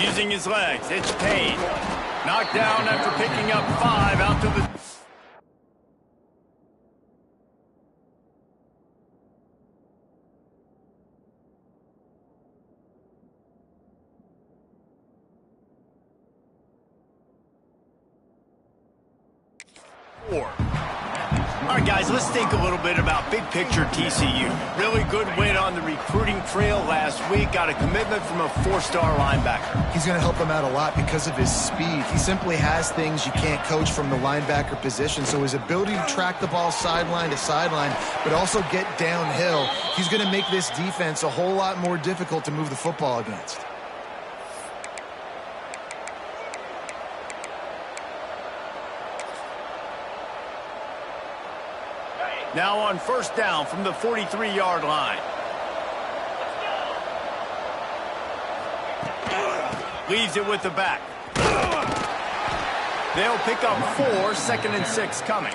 Using his legs, it's Payne. Knocked down after picking up 5 out to the... All right, guys, let's think a little bit about big picture TCU. Really good win on the recruiting trail last week. Got a commitment from a 4-star linebacker. He's going to help them out a lot because of his speed. He simply has things you can't coach from the linebacker position. So his ability to track the ball sideline to sideline, but also get downhill, he's going to make this defense a whole lot more difficult to move the football against. Now on first down from the 43-yard line. Leaves it with the back. They'll pick up 4, 2nd and 6 coming.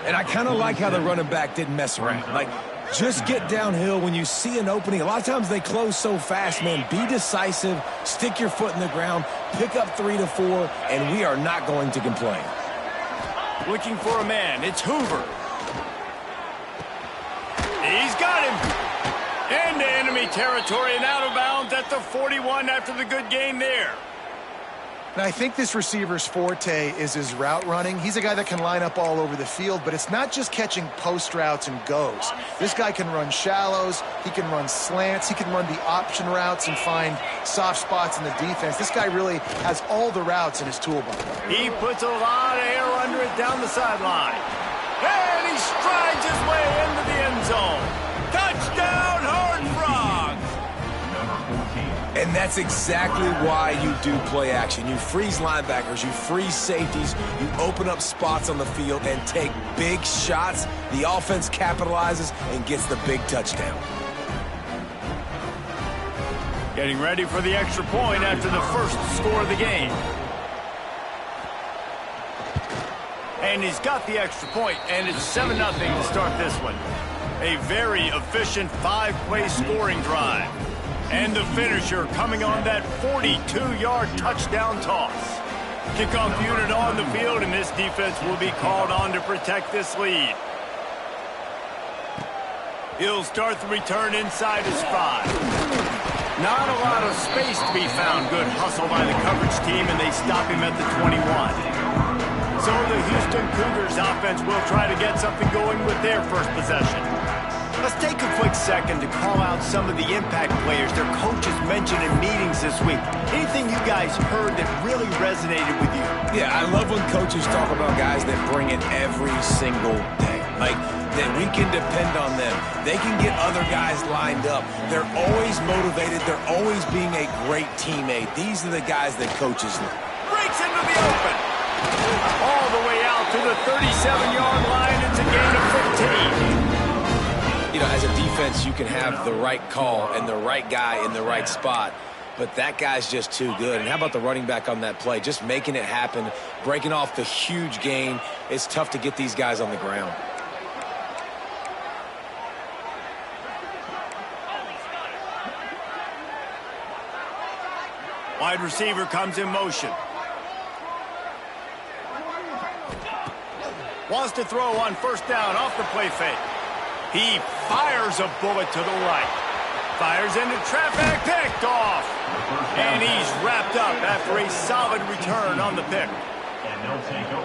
And I kind of like how the running back didn't mess around. Like, just get downhill when you see an opening. A lot of times they close so fast, man. Be decisive, stick your foot in the ground, pick up 3 to 4, and we are not going to complain. Looking for a man. It's Hoover. He's got him. Into enemy territory and out of bounds at the 41 after the good game there. And I think this receiver's forte is his route running. He's a guy that can line up all over the field, but it's not just catching post routes and goes. This guy can run shallows, he can run slants, he can run the option routes and find soft spots in the defense. This guy really has all the routes in his toolbox. He puts a lot of air under it down the sideline. And he strides his way into the end zone. Touchdown, Horned Frogs! And that's exactly why you do play action. You freeze linebackers, you freeze safeties, you open up spots on the field and take big shots. The offense capitalizes and gets the big touchdown. Getting ready for the extra point after the first score of the game. And he's got the extra point, and it's 7-0 to start this one. A very efficient 5-play scoring drive. And the finisher coming on that 42-yard touchdown toss. Kickoff unit on the field, and this defense will be called on to protect this lead. He'll start the return inside his 5. Not a lot of space to be found. Good hustle by the coverage team, and they stop him at the 21. So the Houston Cougars offense will try to get something going with their first possession. Let's take a quick second to call out some of the impact players their coaches mentioned in meetings this week. Anything you guys heard that really resonated with you? Yeah, I love when coaches talk about guys that bring it every single day. Like, that we can depend on them. They can get other guys lined up. They're always motivated. They're always being a great teammate. These are the guys that coaches love. Breaks into the open. All the way out to the 37-yard line. It's a gain of 15. You know, as a defense, you can have the right call and the right guy in the right spot, but that guy's just too good. And how about the running back on that play? Just making it happen, breaking off the huge gain. It's tough to get these guys on the ground. Wide receiver comes in motion. Wants to throw on first down off the play fake. He fires a bullet to the right. Fires into traffic, picked off. And he's wrapped up after a solid return on the pick.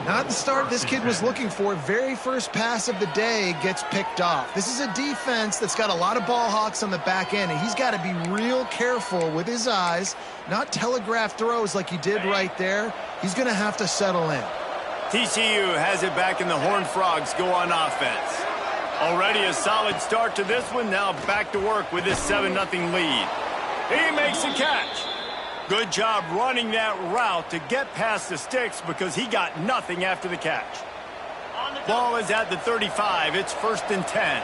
Not the start this kid was looking for. Very first pass of the day gets picked off. This is a defense that's got a lot of ball hawks on the back end, and he's got to be real careful with his eyes, not telegraph throws like he did right there. He's going to have to settle in. TCU has it back, and the Horned Frogs go on offense. Already a solid start to this one. Now back to work with this 7-0 lead. He makes a catch. Good job running that route to get past the sticks because he got nothing after the catch. Ball is at the 35. It's 1st and 10.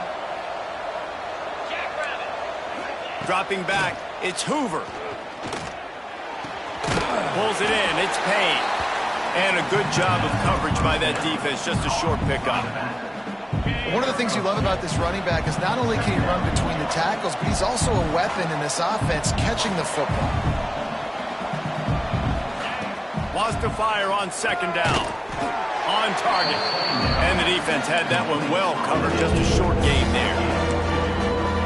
Dropping back, it's Hoover. Pulls it in. It's Payne. And a good job of coverage by that defense. Just a short pickup. One of the things you love about this running back is not only can he run between the tackles, but he's also a weapon in this offense catching the football. lost to fire on second down. On target. And the defense had that one well covered. Just a short game there.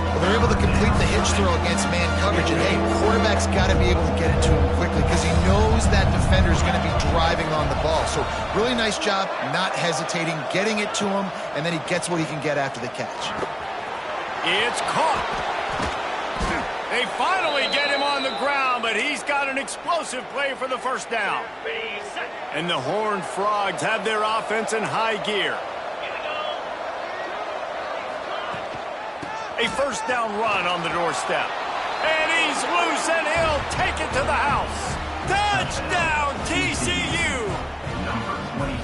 Well, they're able to complete the hitch throw against man coverage. And, hey, quarterback's got to be able to get it to him quickly because he knows that defender is going to be driving on the ball. So really nice job not hesitating, getting it to him, and then he gets what he can get after the catch. It's caught. They finally get him on the ground, but he's got an explosive play for the first down. And the Horned Frogs have their offense in high gear. A first down run on the doorstep. And he's loose, and he'll take it to the house. Touchdown, TCU!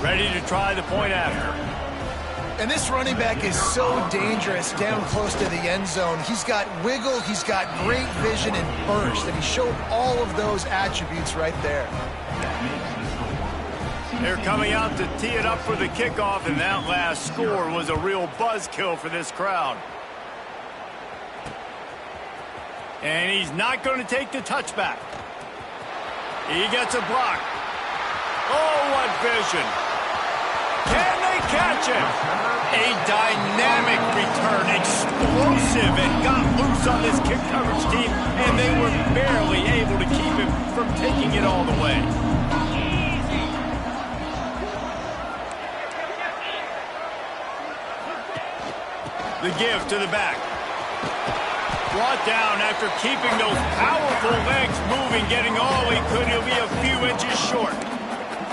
Ready to try the point after. And this running back is so dangerous down close to the end zone. He's got wiggle, he's got great vision and burst, and he showed all of those attributes right there. They're coming out to tee it up for the kickoff, and that last score was a real buzzkill for this crowd. And he's not going to take the touchback. He gets a block. Oh, what vision. Can they catch him? A dynamic return, explosive, and got loose on this kick coverage team, and they were barely able to keep him from taking it all the way. The give to the back. Brought down after keeping those powerful legs moving, getting all he could. He'll be a few inches short.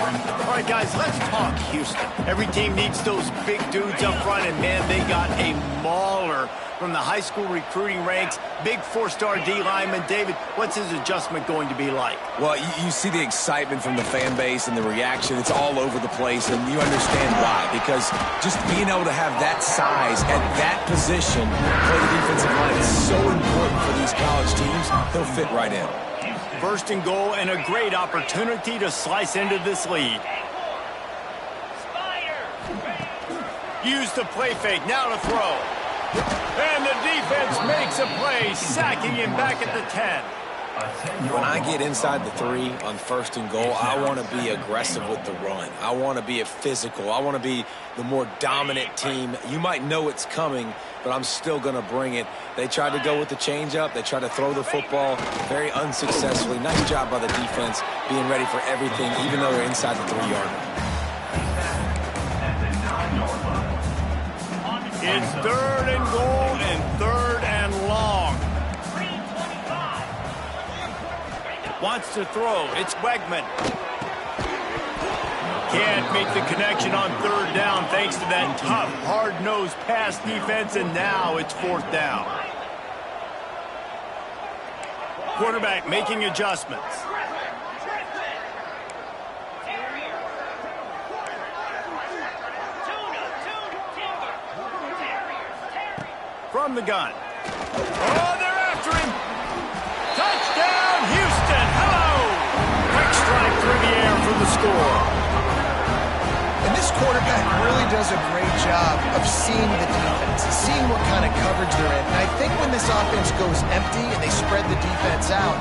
All right, guys, let's talk Houston. Every team needs those big dudes up front, and, man, they got a mauler from the high school recruiting ranks. Big four-star D lineman. David, what's his adjustment going to be like? Well, you see the excitement from the fan base and the reaction. It's all over the place, and you understand why. Because just being able to have that size at that position, play the defensive line, is so important for these college teams. He'll fit right in. First and goal, and a great opportunity to slice into this lead. Use the play fake, now to throw. And the defense makes a play, sacking him back at the 10. When I get inside the 3 on first and goal, I want to be aggressive with the run. I want to be physical. I want to be the more dominant team. You might know it's coming, but I'm still going to bring it. They tried to go with the changeup. They tried to throw the football very unsuccessfully. Nice job by the defense being ready for everything, even though they're inside the 3-yard line. It's third and goal and third and long. Wants to throw. It's Wegman. Can't make the connection on third down thanks to that tough, hard-nosed pass defense, and now it's fourth down. Quarterback making adjustments. From the gun. Oh, they're after him. Touchdown, Houston. Hello. Quick strike through the air for the score. And this quarterback really does a great job of seeing the defense, seeing what kind of coverage they're in. And I think when this offense goes empty and they spread the defense out,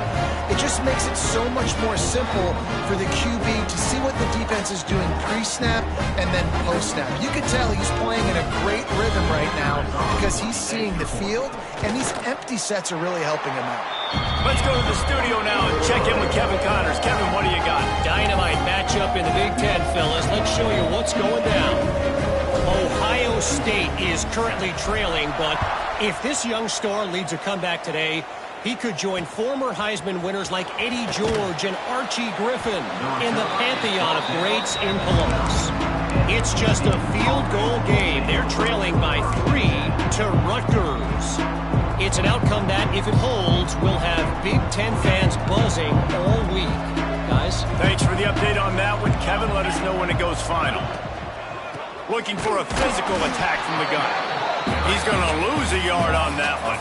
it just makes it so much more simple for the QB to see what the defense is doing pre-snap and then post-snap. You can tell he's playing in a great rhythm right now because he's seeing the field, and these empty sets are really helping him out. Let's go to the studio now and check in with Kevin Connors. Kevin, what do you got? Dynamite matchup in the Big Ten, fellas. Let's show you what's going down. Ohio State is currently trailing, but if this young star leads a comeback today, he could join former Heisman winners like Eddie George and Archie Griffin in the pantheon of greats in Columbus. It's just a field goal game. They're trailing by 3 to Rutgers. It's an outcome that, if it holds, will have Big Ten fans buzzing all week. Guys? Thanks for the update on that one, Kevin. Let us know when it goes final. Looking for a physical attack from the gun. He's going to lose a yard on that one.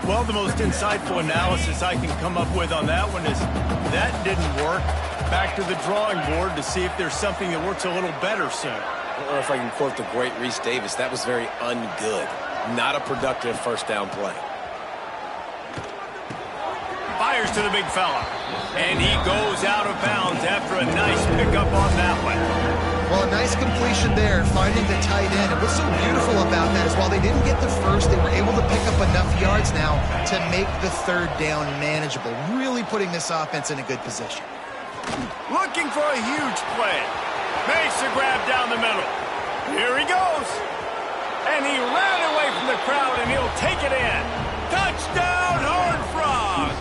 Well, the most insightful analysis I can come up with on that one is that didn't work. Back to the drawing board to see if there's something that works a little better soon. Or if I can quote the great Reese Davis, that was very ungood. Not a productive first down play. Fires to the big fella. And he goes out of bounds after a nice pickup on that one. Well, a nice completion there, finding the tight end. And what's so beautiful about that is while they didn't get the first, they were able to pick up enough yards now to make the third down manageable, really putting this offense in a good position. Looking for a huge play. Makes a grab down the middle. Here he goes. And he ran away from the crowd, and he'll take it in. Touchdown, Horned Frog!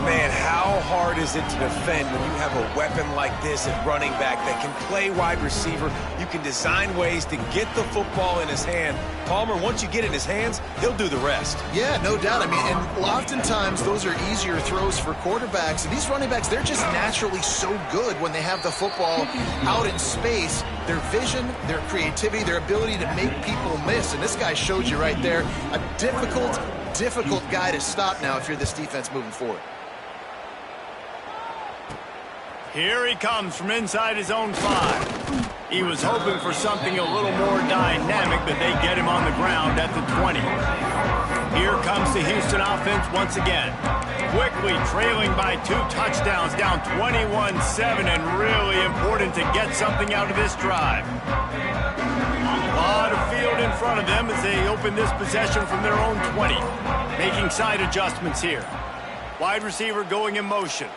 Man, how hard is it to defend when you have a weapon like this at running back that can play wide receiver? You can design ways to get the football in his hand. Palmer, once you get it in his hands, he'll do the rest. Yeah, no doubt. I mean, and oftentimes those are easier throws for quarterbacks. And these running backs, they're just naturally so good when they have the football out in space. Their vision, their creativity, their ability to make people miss. And this guy showed you right there, a difficult guy to stop now if you're this defense moving forward. Here he comes from inside his own 5. He was hoping for something a little more dynamic, but they get him on the ground at the 20. Here comes the Houston offense once again. Quickly trailing by 2 touchdowns, down 21-7, and really important to get something out of this drive. A lot of field in front of them as they open this possession from their own 20. Making side adjustments here. Wide receiver going in motion.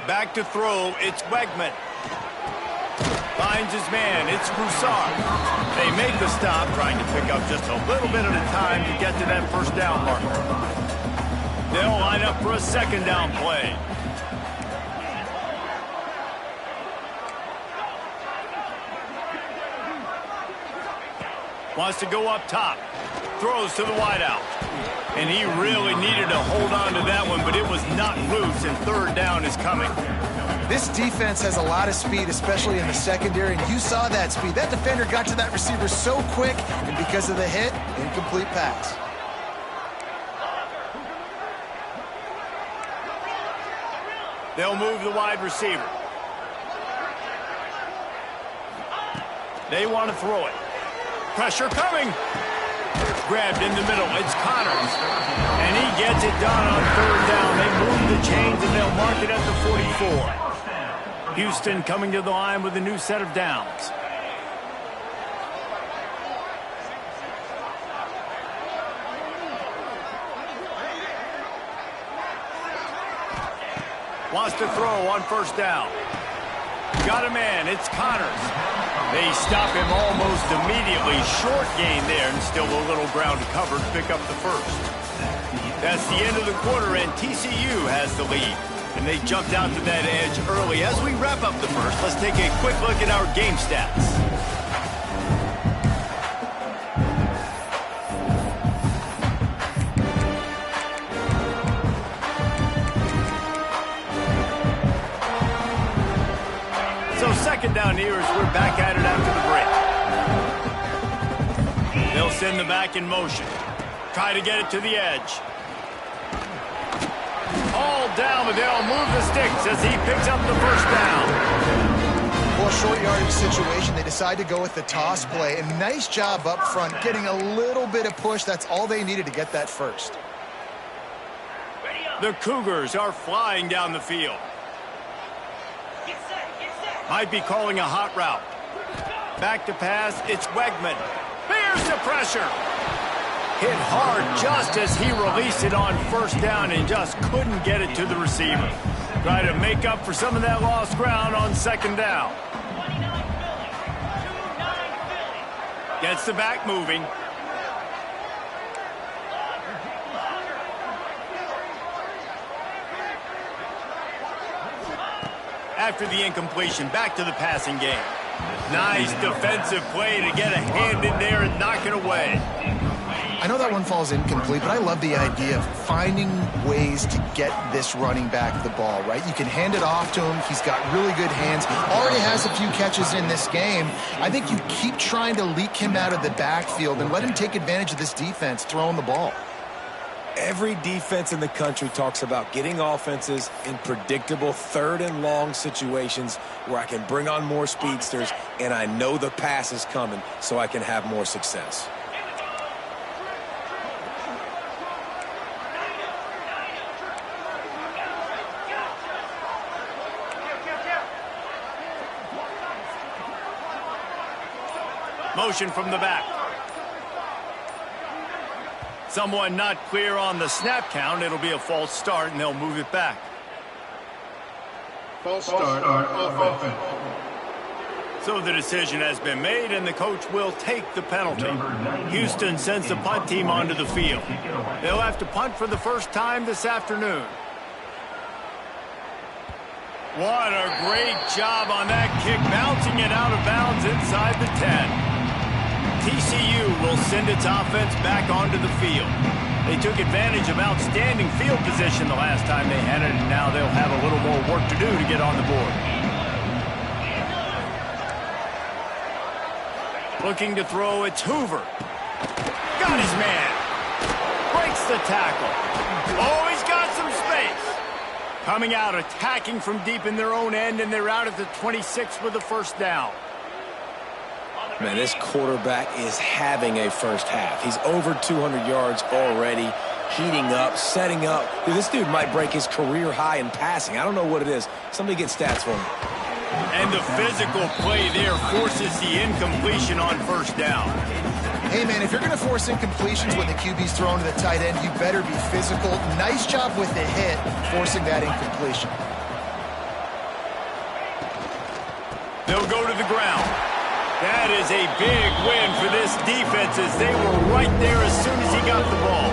Back to throw, it's Wegman. Finds his man, it's Broussard. They make the stop, trying to pick up just a little bit at a time to get to that first down marker. They'll line up for a second down play. Wants to go up top. Throws to the wideout. And he really needed to hold on to that one, but it was not loose, and third down is coming. This defense has a lot of speed, especially in the secondary, and you saw that speed. That defender got to that receiver so quick, and because of the hit, incomplete pass. They'll move the wide receiver. They want to throw it. Pressure coming. Grabbed in the middle. It's Connors. And he gets it done on third down. They move the chains, and they'll mark it at the 44. Houston coming to the line with a new set of downs. Wants to throw on first down. Got a man. It's Connors. They stop him almost immediately. Short gain there, and still a little ground to cover to pick up the first. That's the end of the quarter, and TCU has the lead. And they jumped out to that edge early. As we wrap up the first, let's take a quick look at our game stats. So second down here as we're back at it after the break. They'll send the back in motion. Try to get it to the edge. All down, but they'll move the sticks as he picks up the first down. Well, short yardage situation, they decide to go with the toss play. And nice job up front, getting a little bit of push. That's all they needed to get that first. The Cougars are flying down the field. Might be calling a hot route. Back to pass, it's Wegman. Here's the pressure. Hit hard just as he released it on first down and just couldn't get it to the receiver. Try to make up for some of that lost ground on second down. Gets the back moving. After the incompletion, back to the passing game. Nice defensive play to get a hand in there and knock it away. I know that one falls incomplete, but I love the idea of finding ways to get this running back the ball, right? You can hand it off to him. He's got really good hands. Already has a few catches in this game. I think you keep trying to leak him out of the backfield and let him take advantage of this defense throwing the ball. Every defense in the country talks about getting offenses in predictable third and long situations where I can bring on more speedsters and I know the pass is coming so I can have more success. Motion from the back. Someone not clear on the snap count. It'll be a false start, and they'll move it back. False start offense. So the decision has been made, and the coach will take the penalty. Houston sends the punt team onto the field. They'll have to punt for the first time this afternoon. What a great job on that kick, bouncing it out of bounds inside the 10. TCU will send its offense back onto the field. They took advantage of outstanding field position the last time they had it, and now they'll have a little more work to do to get on the board. Looking to throw, it's Hoover. Got his man. Breaks the tackle. Oh, he's got some space. Coming out, attacking from deep in their own end, and they're out at the 26 with the first down. Man, this quarterback is having a first half. He's over 200 yards already, heating up, setting up. Dude, this dude might break his career high in passing. I don't know what it is. Somebody get stats for him. And the physical play there forces the incompletion on first down. Hey, man, if you're going to force incompletions when the QB's thrown to the tight end, you better be physical. Nice job with the hit, forcing that incompletion. They'll go to the ground. That is a big win for this defense, as they were right there as soon as he got the ball.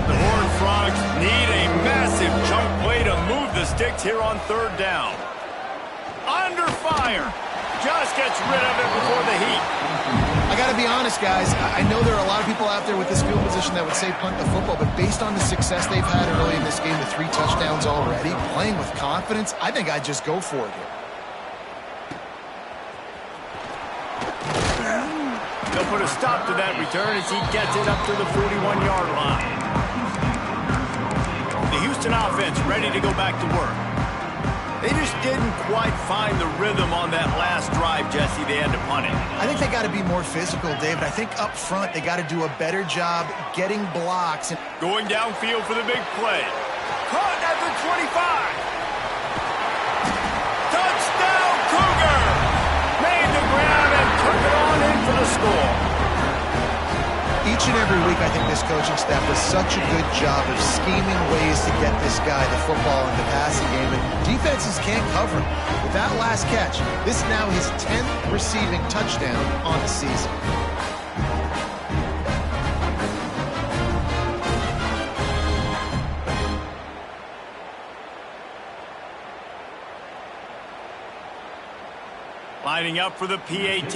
The Horned Frogs need a massive chunk play to move the sticks here on third down. Under fire. Just gets rid of it before the heat. I got to be honest, guys. I know there are a lot of people out there with this field position that would say punt the football, but based on the success they've had early in this game, the 3 touchdowns already, playing with confidence, I think I'd just go for it here. They'll put a stop to that return as he gets it up to the 41-yard line. The Houston offense ready to go back to work. They just didn't quite find the rhythm on that last drive, Jesse. They had to punt it. I think they got to be more physical, David. I think up front they got to do a better job getting blocks. And going downfield for the big play. Caught at the 25. Touchdown, Cougar! Made the grab and took it on in for the score. Each and every week, I think this coaching staff does such a good job of scheming ways to get this guy the football in the passing game, and defenses can't cover him. With that last catch, this is now his 10th receiving touchdown on the season. Lining up for the PAT.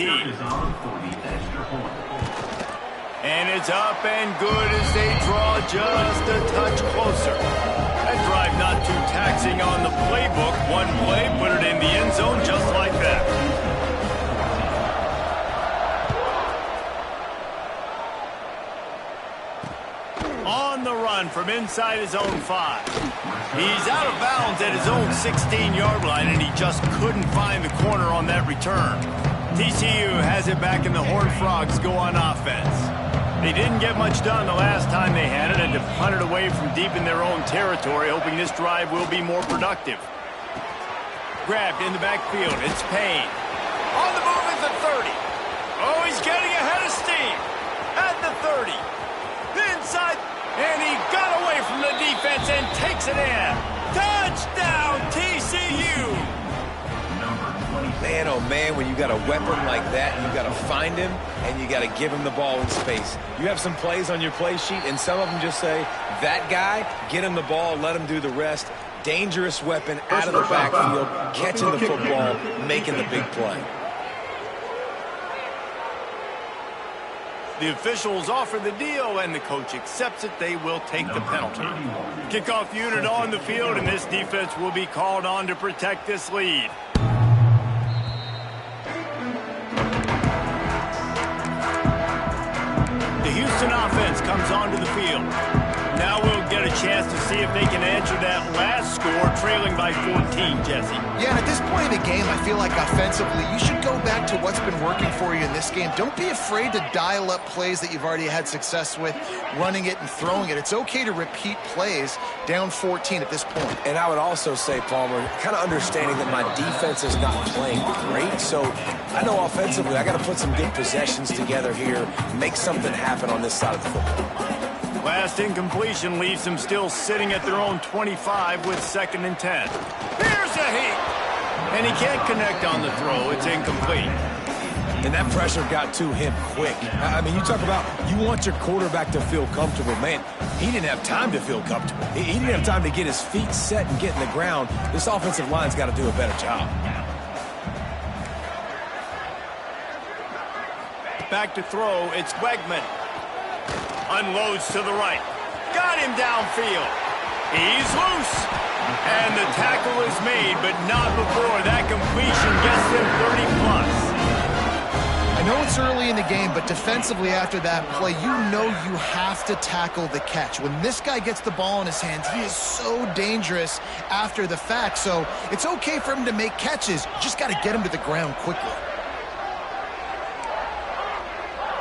And it's up and good as they draw just a touch closer. That drive not too taxing on the playbook. One play, put it in the end zone just like that. On the run from inside his own 5. He's out of bounds at his own 16-yard line, and he just couldn't find the corner on that return. TCU has it back, and the Horned Frogs go on offense. They didn't get much done the last time they had it, and to punt it away from deep in their own territory, hoping this drive will be more productive. Grabbed in the backfield. It's Payne. On the move at the 30. Oh, he's getting ahead of steam. At the 30. Inside. And he got away from the defense and takes it in. Touchdown, TCU. Man, oh man, when you got a weapon like that, you got to find him and you got to give him the ball in space. You have some plays on your play sheet, and some of them just say, that guy, get him the ball, let him do the rest. Dangerous weapon out of the backfield, catching the football, making the big play. The officials offer the deal, and the coach accepts it. They will take the penalty. Kickoff unit on the field, and this defense will be called on to protect this lead. The Houston offense comes onto the field. Now we'll get a chance to see if they can answer that last score, trailing by 14, Jesse. Yeah, and at this point in the game, I feel like offensively, you should go back to what's been working for you in this game. Don't be afraid to dial up plays that you've already had success with, running it and throwing it. It's okay to repeat plays down 14 at this point. And I would also say, Palmer, kind of understanding that my defense is not playing great, so I know offensively I got to put some good possessions together here, make something happen on this side of the football. Last incompletion leaves them still sitting at their own 25 with 2nd and 10. Here's a heat! And he can't connect on the throw. It's incomplete. And that pressure got to him quick. I mean, you talk about you want your quarterback to feel comfortable. Man, he didn't have time to feel comfortable. He didn't have time to get his feet set and get in the ground. This offensive line's got to do a better job. Back to throw, it's Wegman. Unloads to the right. Got him downfield. He's loose. And the tackle is made, but not before that completion gets him 30+. I know it's early in the game, but defensively after that play, you know you have to tackle the catch. When this guy gets the ball in his hands, he is so dangerous after the fact. So it's okay for him to make catches. You just got to get him to the ground quickly.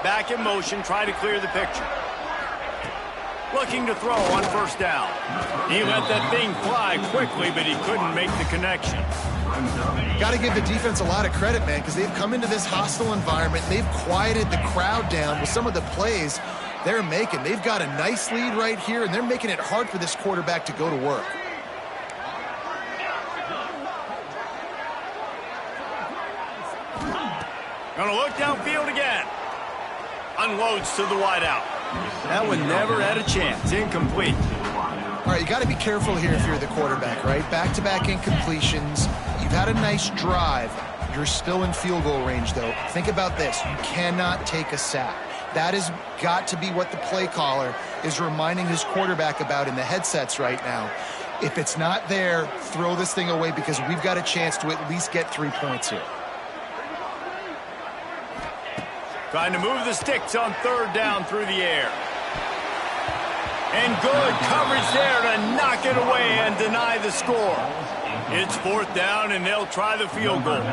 Back in motion, try to clear the picture. Looking to throw on 1st down. He let that thing fly quickly, but he couldn't make the connection. Got to give the defense a lot of credit, man, because they've come into this hostile environment. They've quieted the crowd down with some of the plays they're making. They've got a nice lead right here, and they're making it hard for this quarterback to go to work. Gonna look downfield again. Unloads to the wideout. That one never had a chance. Incomplete. All right, you got to be careful here if you're the quarterback, right? Back-to-back incompletions. You've had a nice drive. You're still in field goal range, though. Think about this. You cannot take a sack. That has got to be what the play caller is reminding his quarterback about in the headsets right now. If it's not there, throw this thing away because we've got a chance to at least get 3 points here. Trying to move the sticks on 3rd down through the air. And good coverage there to knock it away and deny the score. It's 4th down, and they'll try the field goal.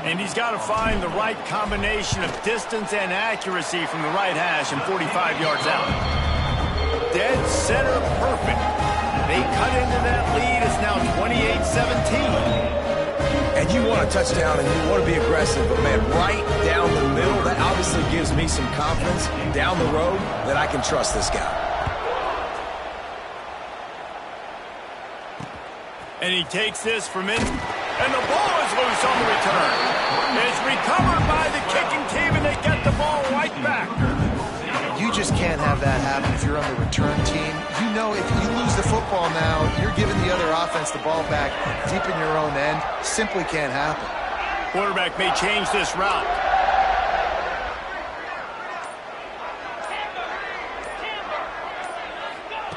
And he's got to find the right combination of distance and accuracy from the right hash and 45 yards out. Dead center perfect. They cut into that lead. It's now 28-17. And you want a touchdown and you want to be aggressive, but man, right down the middle, that obviously gives me some confidence down the road that I can trust this guy. And he takes this from in, and the ball is loose on the return. It's recovered by the kicking team, and they get the ball right back. You just can't have that happen if you're on the return team. You know if you lose the football now, you're giving the other offense the ball back deep in your own end. Simply can't happen. Quarterback may change this route.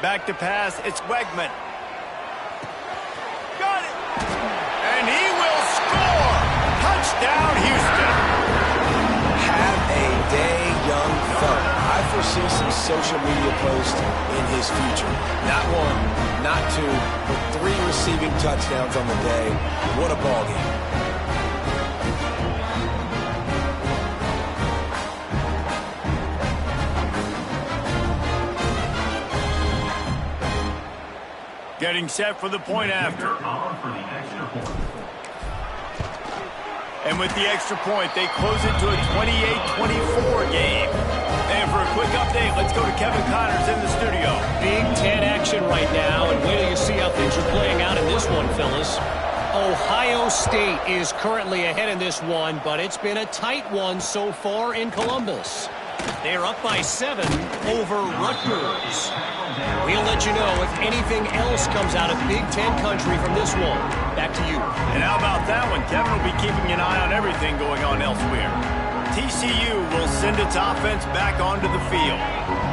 Back to pass, it's Wegman. Got it! And he will score! Touchdown, Houston! Have a day, young fella. I foresee some social media posts in his future. Not 1, not 2, but 3 receiving touchdowns on the day. What a ball game. Getting set for the point after. And with the extra point, they close it to a 28-24 game. And for a quick update, let's go to Kevin Connors in the studio. Big Ten action right now, and wait till you see how things are playing out in this one, fellas. Ohio State is currently ahead in this one, but it's been a tight one so far in Columbus. They're up by 7 over Rutgers. We'll let you know if anything else comes out of Big Ten country from this one. Back to you. And how about that one? Kevin will be keeping an eye on everything going on elsewhere. TCU will send its offense back onto the field.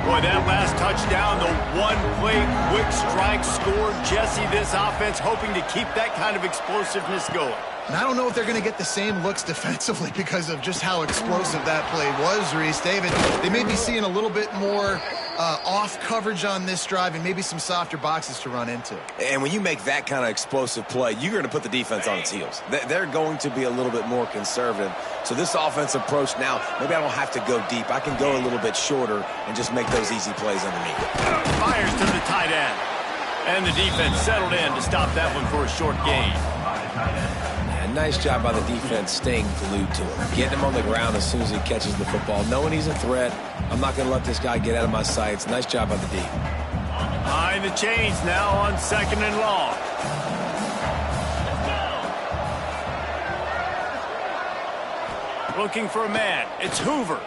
Boy, that last touchdown, the one-play quick strike scored. Jesse, this offense hoping to keep that kind of explosiveness going. And I don't know if they're going to get the same looks defensively because of just how explosive that play was, Reese. David, they may be seeing a little bit more off coverage on this drive and maybe some softer boxes to run into. And when you make that kind of explosive play, you're going to put the defense on its heels. They're going to be a little bit more conservative. So this offensive approach now, maybe I don't have to go deep. I can go a little bit shorter and just make those easy plays underneath. Fires to the tight end. And the defense settled in to stop that one for a short gain. Yeah, nice job by the defense staying glued to him. Getting him on the ground as soon as he catches the football. Knowing he's a threat, I'm not going to let this guy get out of my sights. Nice job by the D. Behind the chains now on 2nd and long. Looking for a man. It's Hoover.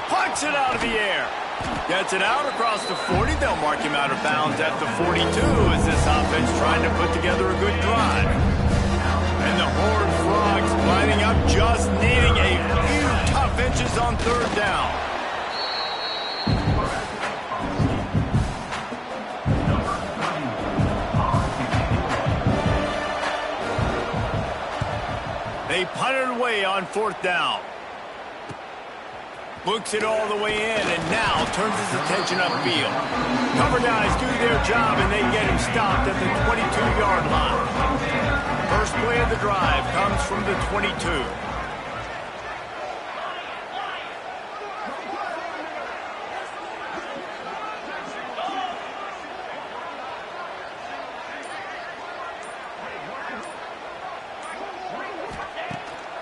Pucks it out of the air. Gets it out across the 40. They'll mark him out of bounds at the 42 as this offense trying to put together a good drive. And the Horned Frogs lining up, just needing a few tough inches on 3rd down. They punt it away on 4th down. Looks it all the way in and now turns his attention upfield. Cover guys do their job and they get him stopped at the 22-yard line. First play of the drive comes from the 22.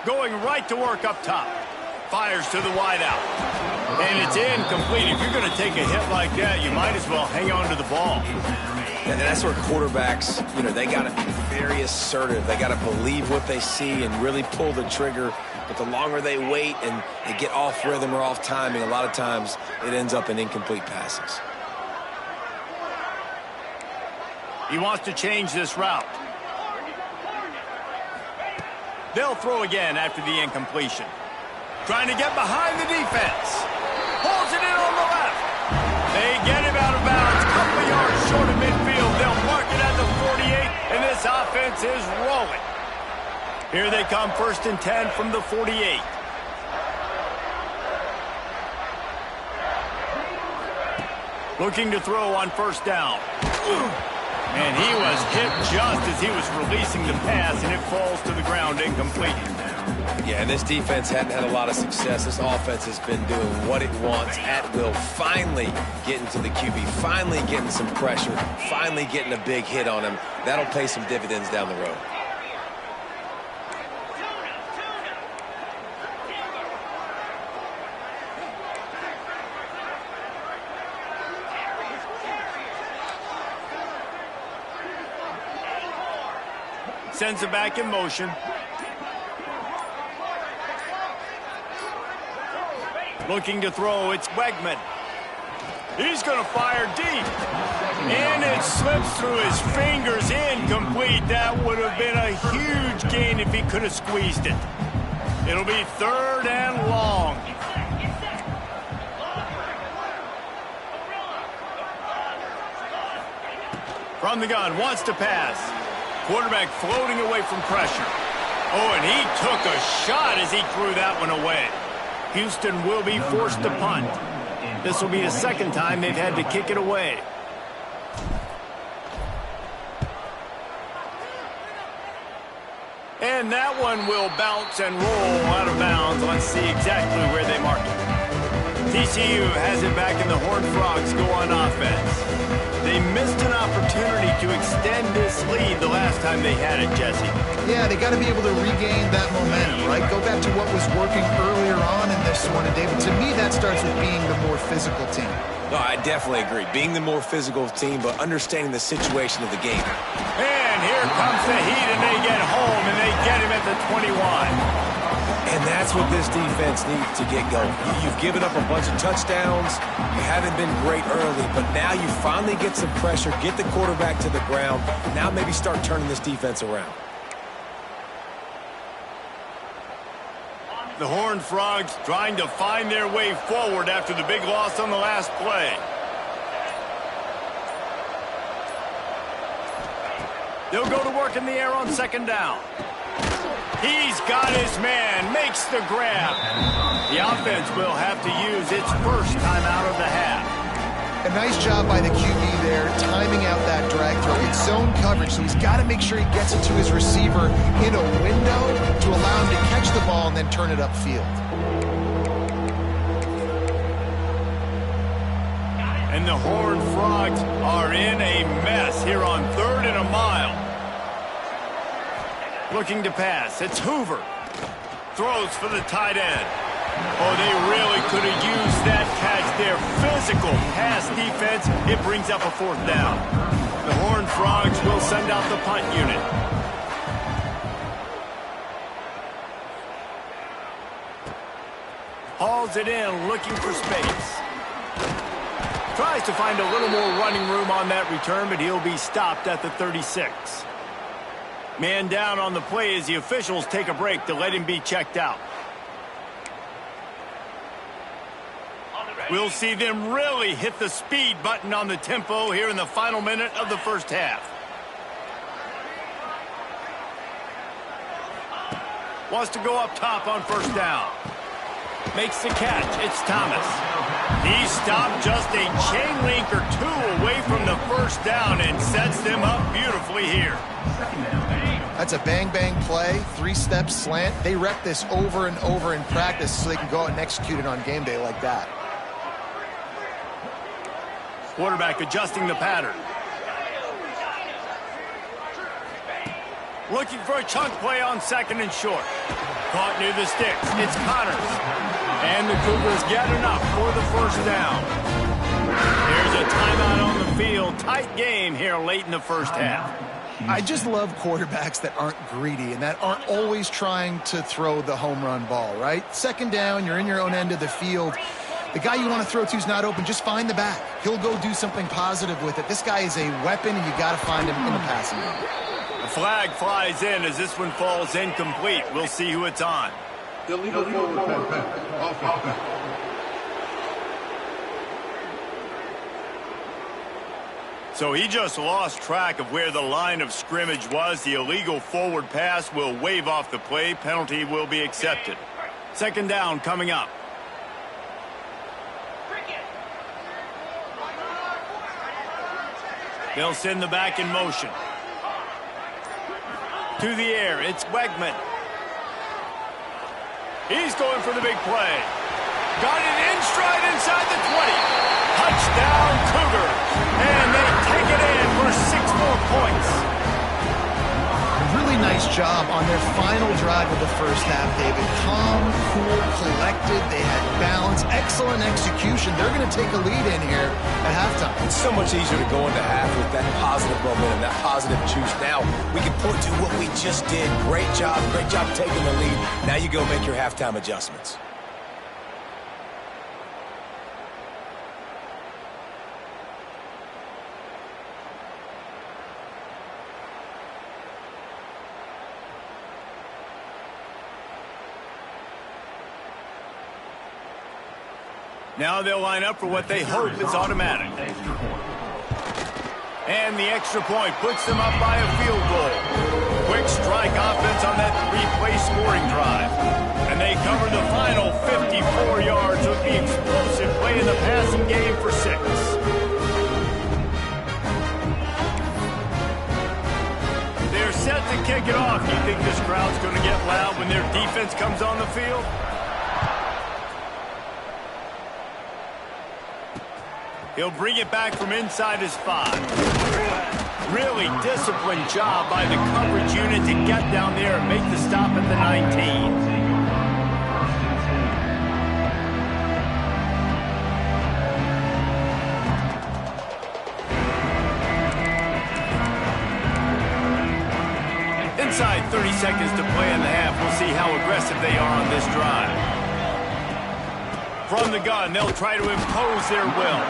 Going right to work up top. Fires to the wideout. And it's incomplete. If you're going to take a hit like that, you might as well hang on to the ball. And that's where quarterbacks, they got to be very assertive. They got to believe what they see and really pull the trigger. But the longer they wait and they get off rhythm or off timing, a lot of times it ends up in incomplete passes. He wants to change this route. They'll throw again after the incompletion. Trying to get behind the defense. Pulls it in on the left. They get him out of bounds. Couple of yards short of midfield. They'll mark it at the 48, and this offense is rolling. Here they come, 1st and 10 from the 48. Looking to throw on 1st down. And he was hit just as he was releasing the pass, and it falls to the ground incomplete. Yeah, and this defense hadn't had a lot of success. This offense has been doing what it wants at will. Finally getting to the QB, finally getting some pressure, finally getting a big hit on him. That'll pay some dividends down the road. Sends it back in motion. Looking to throw, it's Wegman. He's going to fire deep. And it slips through his fingers, incomplete. That would have been a huge gain if he could have squeezed it. It'll be 3rd and long. From the gun, wants to pass. Quarterback floating away from pressure. Oh, and he took a shot as he threw that one away. Houston will be forced to punt. This will be the 2nd time they've had to kick it away. And that one will bounce and roll out of bounds. Let's see exactly where they mark it. TCU has it back, and the Horned Frogs go on offense. They missed an opportunity to extend this lead the last time they had it, Jesse. Yeah, they got to be able to regain that momentum, right? Go back to what was working earlier on in this one. And, David, to me, that starts with being the more physical team. No, I definitely agree. Being the more physical team, but understanding the situation of the game. And here comes the heat, and they get home, and they get him at the 21. And that's what this defense needs to get going. You've given up a bunch of touchdowns. You haven't been great early, but now you finally get some pressure, get the quarterback to the ground. Now maybe start turning this defense around. The Horned Frogs trying to find their way forward after the big loss on the last play. They'll go to work in the air on 2nd down. He's got his man, makes the grab. The offense will have to use its first timeout of the half. A nice job by the QB there, timing out that drag throw. It's zone coverage, so he's got to make sure he gets it to his receiver in a window to allow him to catch the ball and then turn it upfield. And the Horned Frogs are in a mess here on 3rd and a mile. Looking to pass. It's Hoover. Throws for the tight end. Oh, they really could have used that catch there. Physical pass defense. It brings up a 4th down. The Horned Frogs will send out the punt unit. Hauls it in, looking for space. Tries to find a little more running room on that return, but he'll be stopped at the 36. Man down on the play as the officials take a break to let him be checked out. We'll see them really hit the speed button on the tempo here in the final minute of the first half. Wants to go up top on 1st down. Makes the catch. It's Thomas. He stopped just a chain link or 2 away from the 1st down and sets them up beautifully here. That's a bang-bang play, 3-step slant. They rep this over and over in practice so they can go out and execute it on game day like that. Quarterback adjusting the pattern. Looking for a chunk play on 2nd and short. Caught near the sticks. It's Connors. And the Cougars get enough for the 1st down. There's a timeout on the field. Tight game here late in the first half. I just love quarterbacks that aren't greedy and that aren't always trying to throw the home run ball, right? 2nd down, you're in your own end of the field. The guy you want to throw to is not open. Just find the back. He'll go do something positive with it. This guy is a weapon, and you got to find him in the passing game. The flag flies in as this one falls incomplete. We'll see who it's on. Illegal forward pass. So he just lost track of where the line of scrimmage was. The illegal forward pass will wave off the play. Penalty will be accepted. 2nd down coming up. They'll send the back in motion. To the air, it's Wegman. He's going for the big play. Got it in stride inside the 20. Touchdown Cougars. And they take it in for 6 more points. Really nice job on their final drive of the first half, David. Calm, cool, collected. They had balance. Excellent execution. They're going to take a lead in here at halftime. It's so much easier to go into half with that positive momentum, that positive juice. Now we can point to what we just did. Great job taking the lead. Now you go make your halftime adjustments. Now they'll line up for what they hope is automatic. And the extra point puts them up by a field goal. Quick strike offense on that 3-play scoring drive. And they cover the final 54 yards with the explosive play in the passing game for 6. They're set to kick it off. Do you think this crowd's going to get loud when their defense comes on the field? He'll bring it back from inside his 5. Really disciplined job by the coverage unit to get down there and make the stop at the 19. Inside 30 seconds to play in the half. We'll see how aggressive they are on this drive. From the gun, they'll try to impose their will.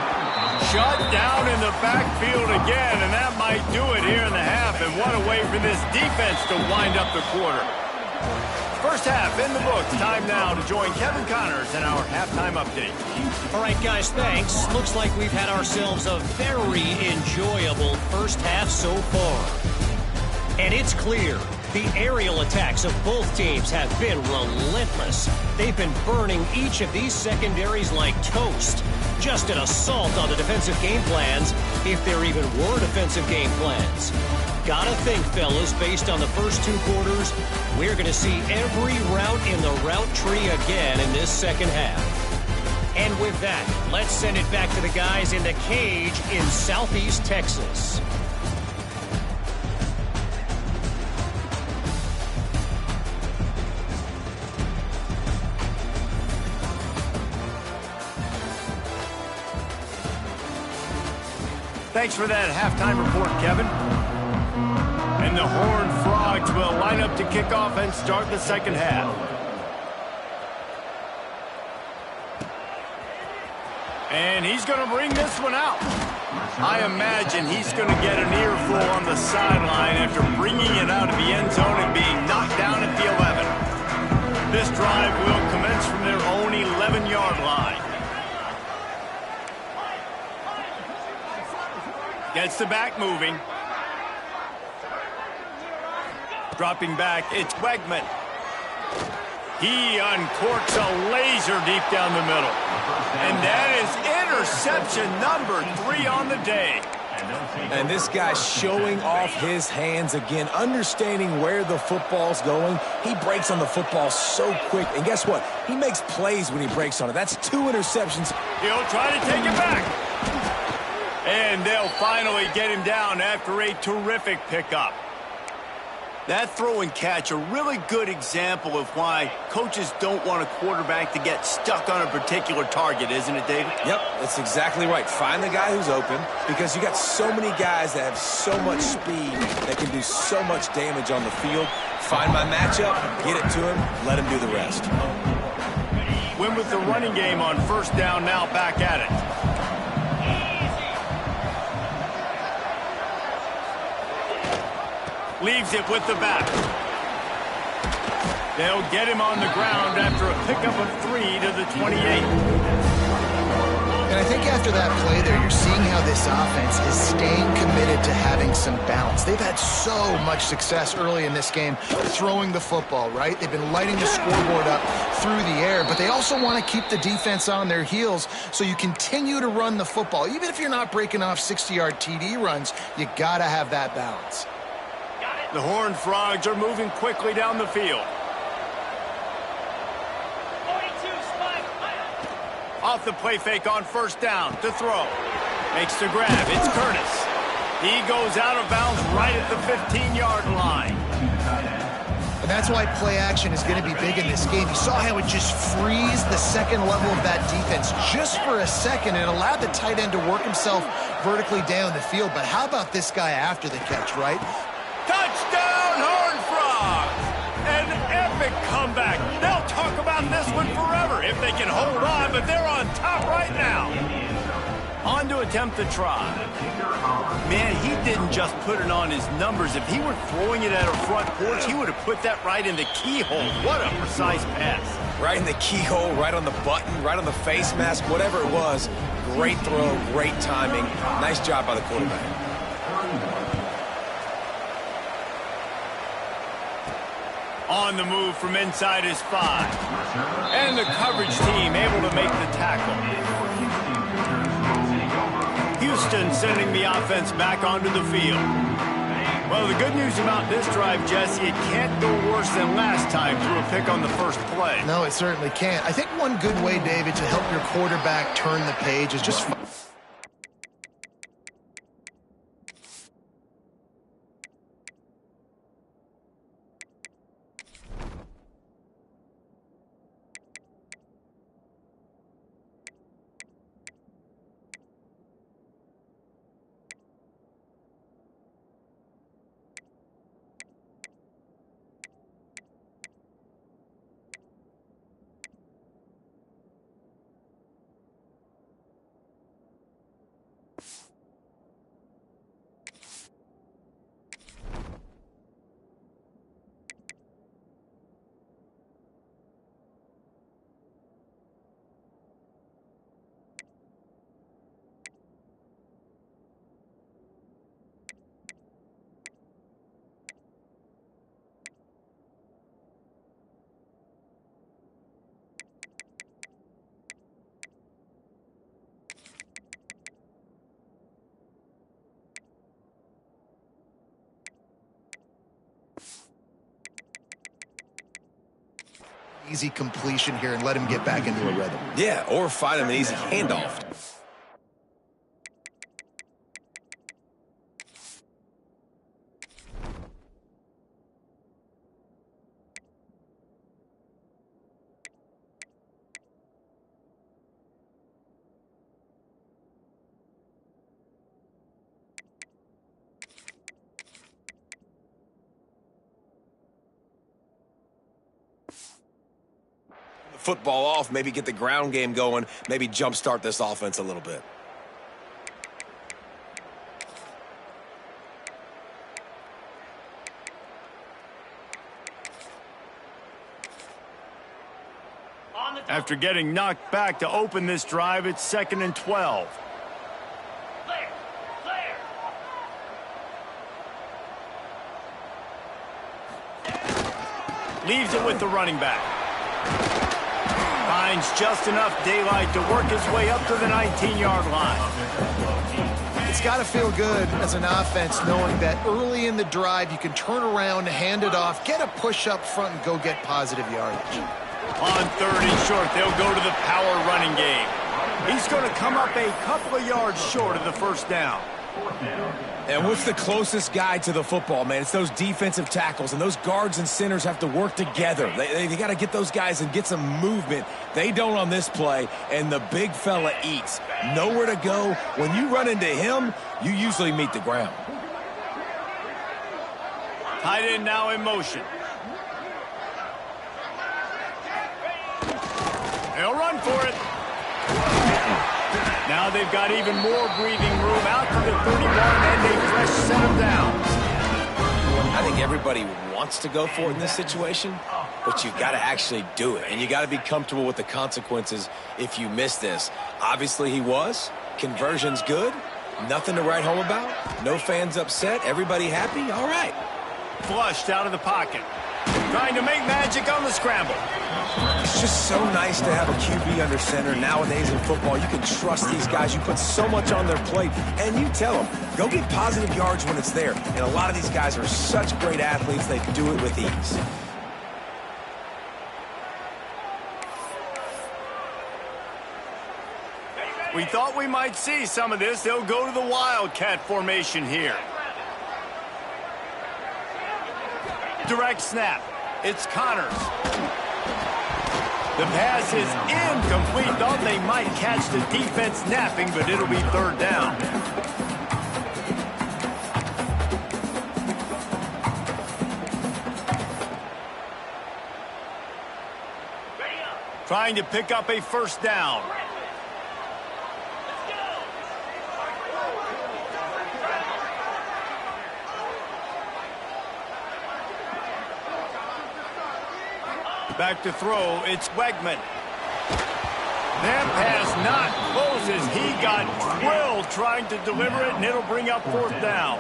Shut down in the backfield again, and that might do it here in the half. And what a way for this defense to wind up the quarter. First half in the books. Time now to join Kevin Connors in our halftime update. All right, guys, thanks. Looks like we've had ourselves a very enjoyable first half so far. And it's clear The aerial attacks of both teams have been relentless. They've been burning each of these secondaries like toast. Just an assault on the defensive game plans, if there even were defensive game plans. Gotta think, fellas, based on the first 2 quarters, we're going to see every route in the route tree again in this second half. And with that, let's send it back to the guys in the cage in Southeast Texas. Thanks for that halftime report, Kevin. And the Horned Frogs will line up to kick off and start the second half. And he's going to bring this one out. I imagine he's going to get an earful on the sideline after bringing it out of the end zone and being knocked down at the 11. This drive will commence from their own 11-yard line. Gets the back moving. Dropping back, it's Wegman. He uncorks a laser deep down the middle. And that is interception number 3 on the day. And this guy's showing off his hands again, understanding where the football's going. He breaks on the football so quick. And guess what? He makes plays when he breaks on it. That's 2 interceptions. He'll try to take it back. And they'll finally get him down after a terrific pickup. That throw and catch, a really good example of why coaches don't want a quarterback to get stuck on a particular target, isn't it, David? Yep, that's exactly right. Find the guy who's open, because you got so many guys that have so much speed that can do so much damage on the field. Find my matchup, get it to him, let him do the rest. Win with the running game on first down, now back at it. Leaves it with the back. They'll get him on the ground after a pickup of 3 to the 28. And I think after that play there, you're seeing how this offense is staying committed to having some balance. They've had so much success early in this game throwing the football, right? They've been lighting the scoreboard up through the air, but they also want to keep the defense on their heels so you continue to run the football. Even if you're not breaking off 60-yard TD runs, you got to have that balance. The Horned Frogs are moving quickly down the field. Off the play fake on first down to throw. Makes the grab. It's Curtis. He goes out of bounds right at the 15-yard line. And that's why play action is going to be big in this game. You saw how it just frees the second level of that defense just for a second. It allowed the tight end to work himself vertically down the field. But how about this guy after the catch, right? Touchdown, Horned Frogs! An epic comeback. They'll talk about this one forever if they can hold on, but they're on top right now. On to attempt the try. Man, he didn't just put it on his numbers. If he were throwing it at a front porch, he would have put that right in the keyhole. What a precise pass. Right in the keyhole, right on the button, right on the face mask, whatever it was. Great throw, great timing. Nice job by the quarterback. On the move from inside his 5. And the coverage team able to make the tackle. Houston sending the offense back onto the field. Well, the good news about this drive, Jesse, it can't go worse than last time through a pick on the first play. No, it certainly can't. I think one good way, David, to help your quarterback turn the page is just... easy completion here and let him get back into a rhythm. Yeah, or find him an easy handoff. Football off, maybe get the ground game going, maybe jumpstart this offense a little bit. After getting knocked back to open this drive, it's 2nd and 12. Leaves it with the running back. Finds just enough daylight to work his way up to the 19-yard line. It's got to feel good as an offense knowing that early in the drive you can turn around, hand it off, get a push up front, and go get positive yardage. On 3rd and short, they'll go to the power running game. He's going to come up a couple of yards short of the first down. And what's the closest guy to the football, man? It's those defensive tackles, and those guards and centers have to work together. They got to get those guys and get some movement. They don't on this play, and the big fella eats. Nowhere to go. When you run into him, you usually meet the ground. Tight end now in motion. They'll run for it. Now they've got even more breathing room out to the 31 and a fresh set of downs. I think everybody wants to go for it in this situation, but you got to actually do it, and you got to be comfortable with the consequences if you miss this. Obviously he was. Conversion's good. Nothing to write home about. No fans upset. Everybody happy. All right. Flushed out of the pocket. Trying to make magic on the scramble. It's just so nice to have a QB under center. Nowadays in football, you can trust these guys. You put so much on their plate, and you tell them, go get positive yards when it's there. And a lot of these guys are such great athletes, they do it with ease. We thought we might see some of this. They'll go to the Wildcat formation here. Direct snap. It's Connors. The pass is incomplete. Thought they might catch the defense napping, but it'll be 3rd down. Trying to pick up a first down. Back to throw, it's Wegman. That pass not close as he got drilled trying to deliver it, and it'll bring up 4th down.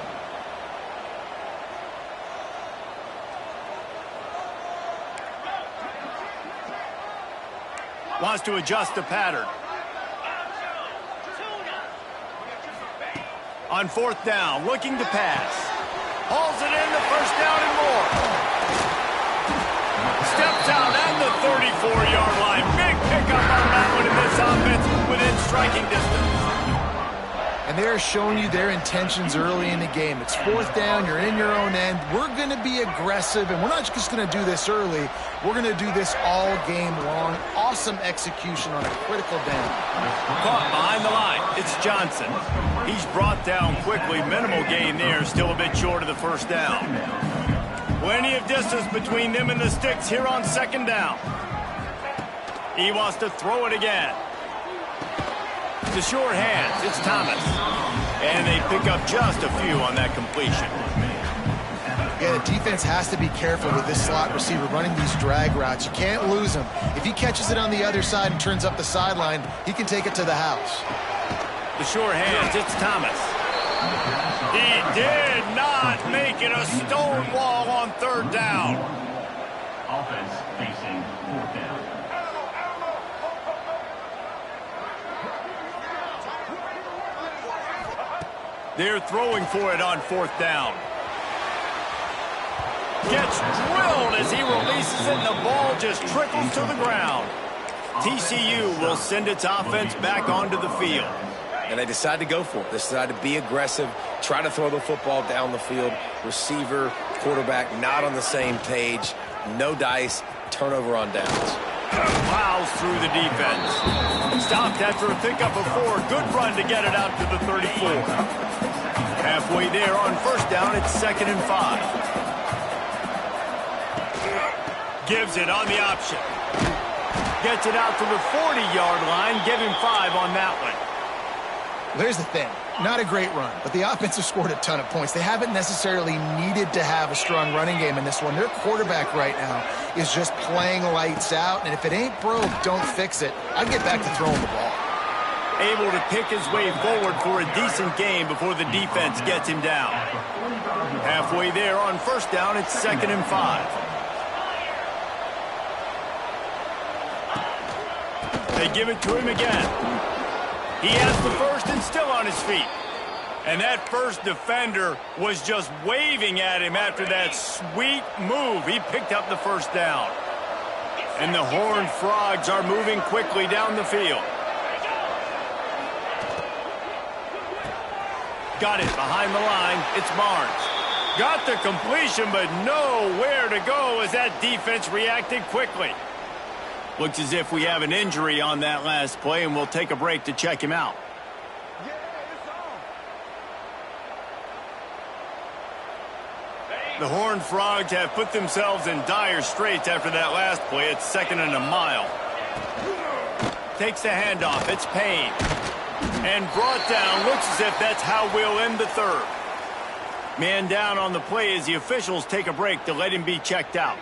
Wants to adjust the pattern. On 4th down, looking to pass. Hauls it in, the first down and more. Steps out at the 34-yard line. Big pickup on that one in this offense within striking distance. And they're showing you their intentions early in the game. It's 4th down. You're in your own end. We're going to be aggressive, and we're not just going to do this early. We're going to do this all game long. Awesome execution on a critical down. Caught behind the line. It's Johnson. He's brought down quickly. Minimal gain there. Still a bit short of the first down. Plenty of distance between them and the sticks here on 2nd down. He wants to throw it again. To short hands, it's Thomas. And they pick up just a few on that completion. Yeah, the defense has to be careful with this slot receiver running these drag routes. You can't lose him. If he catches it on the other side and turns up the sideline, he can take it to the house. The short hands, it's Thomas. He did not make it a stone wall on 3rd down. Offense facing 4th down. They're throwing for it on 4th down. Gets drilled as he releases it, and the ball just trickles to the ground. TCU will send its offense back onto the field. And they decide to go for it. They decide to be aggressive, try to throw the football down the field. Receiver, quarterback, not on the same page. No dice, turnover on downs. Plows through the defense. Stopped after a pickup of 4. Good run to get it out to the 34. Halfway there on first down, it's 2nd and 5. Gives it on the option. Gets it out to the 40-yard line. Give him 5 on that one. There's the thing. Not a great run, but the offense has scored a ton of points. They haven't necessarily needed to have a strong running game in this one. Their quarterback right now is just playing lights out, and if it ain't broke, don't fix it. I'd get back to throwing the ball. Able to pick his way forward for a decent game before the defense gets him down. Halfway there on first down, it's 2nd and 5. They give it to him again. He has the first and still on his feet. And that first defender was just waving at him after that sweet move. He picked up the first down. And the Horned Frogs are moving quickly down the field. Got it behind the line. It's Barnes. Got the completion, but nowhere to go as that defense reacted quickly. Looks as if we have an injury on that last play, and we'll take a break to check him out. The Horned Frogs have put themselves in dire straits after that last play. It's 2nd and a mile. Takes the handoff. It's Payne. And brought down. Looks as if that's how we'll end the 3rd. Man down on the play as the officials take a break to let him be checked out.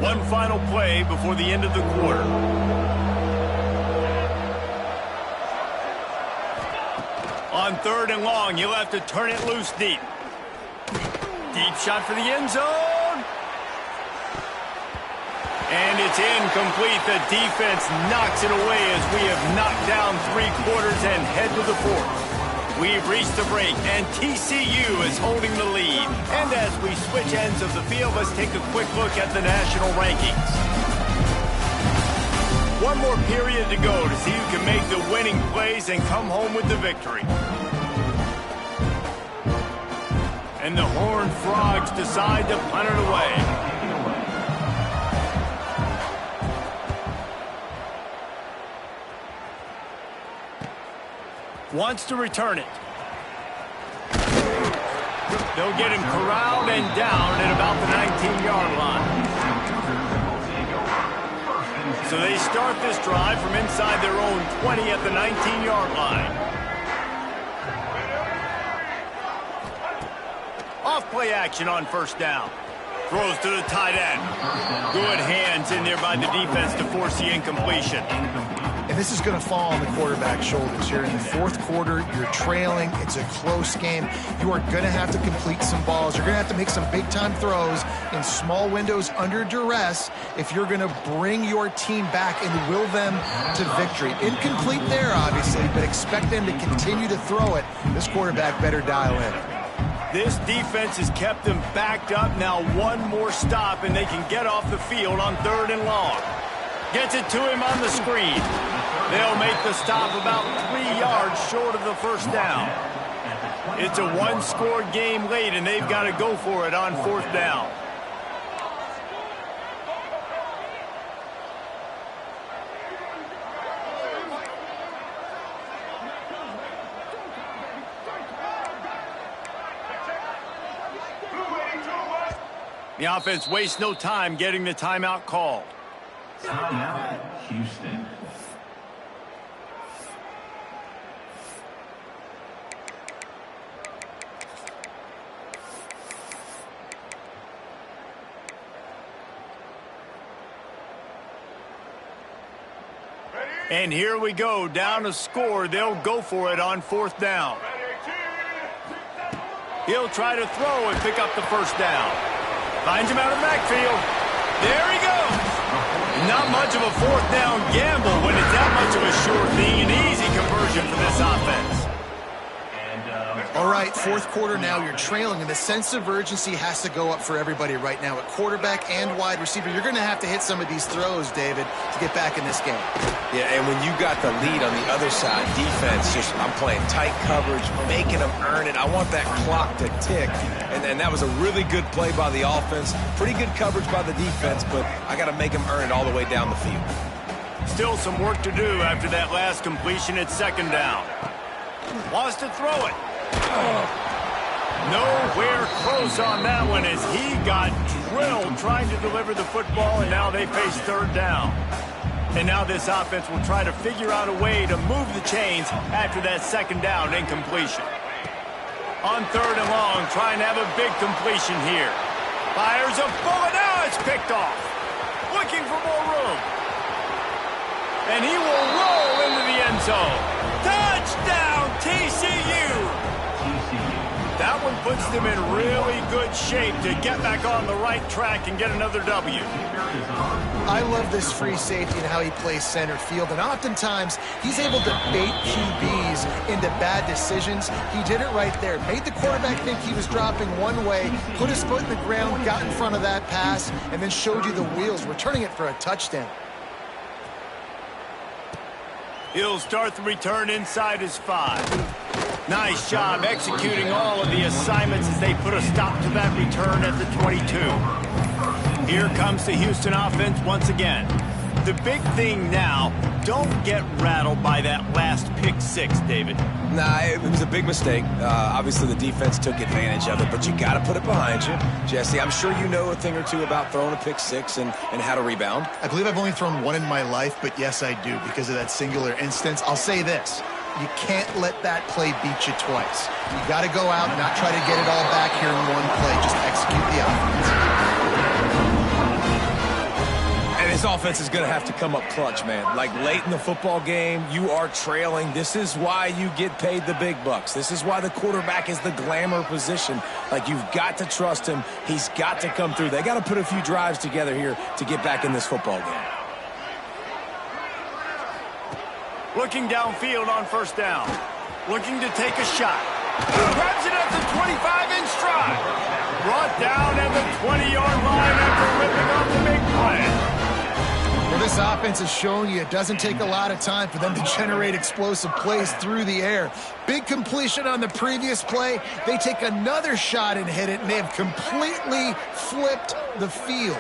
One final play before the end of the quarter. On 3rd and long, you'll have to turn it loose deep. Deep shot for the end zone. And it's incomplete. The defense knocks it away as we have knocked down 3 quarters and head to the 4th. We've reached the break, and TCU is holding the lead. And as we switch ends of the field, let's take a quick look at the national rankings. One more period to go to see who can make the winning plays and come home with the victory. And the Horned Frogs decide to punt it away. Wants to return it. They'll get him corralled and down at about the 19-yard line. So they start this drive from inside their own 20 at the 19-yard line. Off-play action on first down. Throws to the tight end. Good hands in there by the defense to force the incompletion. And this is going to fall on the quarterback's shoulders. You're in the 4th quarter. You're trailing. It's a close game. You are going to have to complete some balls. You're going to have to make some big-time throws in small windows under duress if you're going to bring your team back and will them to victory. Incomplete there, obviously, but expect them to continue to throw it. This quarterback better dial in. This defense has kept them backed up. Now one more stop, and they can get off the field on 3rd and long. Gets it to him on the screen. They'll make the stop about 3 yards short of the first down. It's a one-score game late, and they've got to go for it on 4th down. The offense wastes no time getting the timeout called. Timeout, Houston. And here we go, down a score. They'll go for it on 4th down. He'll try to throw and pick up the first down. Finds him out of the backfield. There he goes. Not much of a 4th down gamble when it's that much of a sure thing. An easy conversion for this offense. All right, fourth quarter now, you're trailing, and the sense of urgency has to go up for everybody right now. At quarterback and wide receiver, you're going to have to hit some of these throws, David, to get back in this game. Yeah, and when you got the lead on the other side, defense, I'm playing tight coverage, making them earn it. I want that clock to tick, and that was a really good play by the offense. Pretty good coverage by the defense, but I got to make them earn it all the way down the field. Still some work to do after that last completion at second down. Wants to throw it. Nowhere close on that one as he got drilled trying to deliver the football, and now they face third down. And now this offense will try to figure out a way to move the chains after that second down incompletion. On third and long, trying to have a big completion here. Fires a bullet. Now it's picked off. Looking for more room. And he will roll into the end zone. Touchdown, TCU! That one puts them in really good shape to get back on the right track and get another W. I love this free safety and how he plays center field, and oftentimes he's able to bait QBs into bad decisions. He did it right there. Made the quarterback think he was dropping one way, put his foot in the ground, got in front of that pass, and then showed you the wheels, returning it for a touchdown. He'll start the return inside his 5. Nice job executing all of the assignments as they put a stop to that return at the 22. Here comes the Houston offense once again. The big thing now, don't get rattled by that last pick 6, David. Nah, it was a big mistake. Obviously, the defense took advantage of it, but you got to put it behind you. Jesse, I'm sure you know a thing or two about throwing a pick 6 and how to rebound. I believe I've only thrown one in my life, but yes, I do because of that singular instance. I'll say this. You can't let that play beat you twice. You got to go out and not try to get it all back here in one play. Just execute the offense. And this offense is going to have to come up clutch, man. Like late in the football game, you are trailing. This is why you get paid the big bucks. This is why the quarterback is the glamour position. Like, you've got to trust him. He's got to come through. They got to put a few drives together here to get back in this football game. Looking downfield on first down. Looking to take a shot. Grabs it at the 25 in stride. Brought down at the 20-yard line after ripping off the big play. Well, this offense has shown you it doesn't take a lot of time for them to generate explosive plays through the air. Big completion on the previous play. They take another shot and hit it, and they have completely flipped the field.